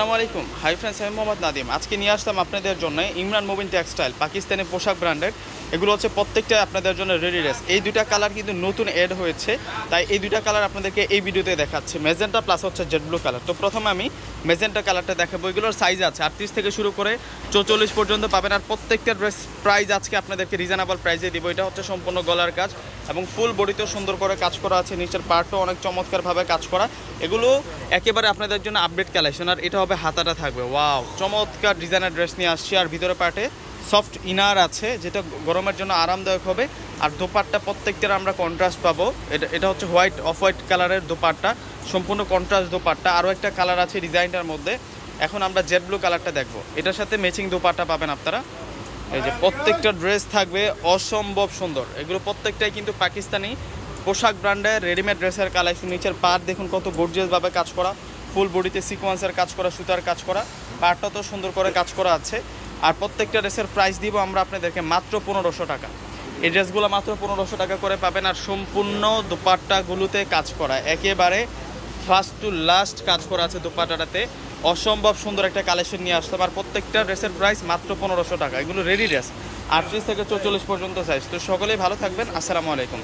আসসালামু আলাইকুম। Hi friends, আমি মোহাম্মদ নাদিম। আজকে নিয়ে আসলাম আপনাদের জন্য ইমরান মুবিন টেক্সটাইল, পাকিস্তানি পোশাক ব্র্যান্ডের। এগুলো হচ্ছে প্রত্যেকটা আপনাদের জন্য রেডি ড্রেস। এই দুইটা কালার কিন্তু নতুন অ্যাড হয়েছে, তাই এই দুইটা কালার আপনাদেরকে এই ভিডিওতে দেখাচ্ছে, মেজেন্টা প্লাস হচ্ছে জেড ব্লু কালার। তো প্রথমে আমি মেজেন্টা কালারটা দেখাবো। এগুলোর সাইজ আছে 38 থেকে শুরু করে 44 পর্যন্ত পাবেন। আর প্রত্যেকটা ড্রেস প্রাইস আজকে আপনাদেরকে রিজনেবল প্রাইসে দিব। এটা হচ্ছে সম্পূর্ণ গলার কাজ এবং ফুল বডিতেও সুন্দর করে কাজ করা আছে, নিচের পার্টও অনেক চমৎকারভাবে কাজ করা। এগুলো একেবারে আপনাদের জন্য আপডেট কালেকশন। আর এটা হবে হাতাটা থাকবে, ওয়াও চমৎকার ডিজাইনের ড্রেস নিয়ে আসছি। আর ভিতরে পার্টে সফট ইনার আছে, যেটা গরমের জন্য আরামদায়ক হবে। আর দোপাট্টা প্রত্যেকটার আমরা কন্ট্রাস্ট পাবো। এটা হচ্ছে হোয়াইট, অফ হোয়াইট কালারের দোপাট্টা, সম্পূর্ণ কন্ট্রাস্ট দোপাট্টা। আরও একটা কালার আছে ডিজাইনটার মধ্যে। এখন আমরা জেড ব্লু কালারটা দেখবো। এটার সাথে ম্যাচিং দোপাট্টা পাবেন আপনারা। এই যে প্রত্যেকটা ড্রেস থাকবে অসম্ভব সুন্দর। এগুলো প্রত্যেকটাই কিন্তু পাকিস্তানি পোশাক ব্র্যান্ডের রেডিমেড ড্রেসের কালেকশন। নিচের পার্ট দেখুন কত গর্জিয়াসভাবে কাজ করা, ফুল বডিতে সিকোয়েন্সের কাজ করা, সুতার কাজ করা, পার্টটা তো সুন্দর করে কাজ করা আছে। আর প্রত্যেকটা ড্রেসের প্রাইস দিব আমরা আপনাদেরকে মাত্র 1500 টাকা। এই ড্রেসগুলো মাত্র 1500 টাকা করে পাবেন। আর সম্পূর্ণ দোপাট্টাগুলোতে কাজ করা, একেবারে ফার্স্ট টু লাস্ট কাজ করা আছে দোপাট্টাটাতে। অসম্ভব সুন্দর একটা কালেকশন নিয়ে আসলাম। আর প্রত্যেকটা ড্রেসের প্রাইস মাত্র 1500 টাকা। এগুলো রেডি ড্রেস, 38 থেকে 44 পর্যন্ত সাইজ। তো সকলেই ভালো থাকবেন। আসসালামু আলাইকুম।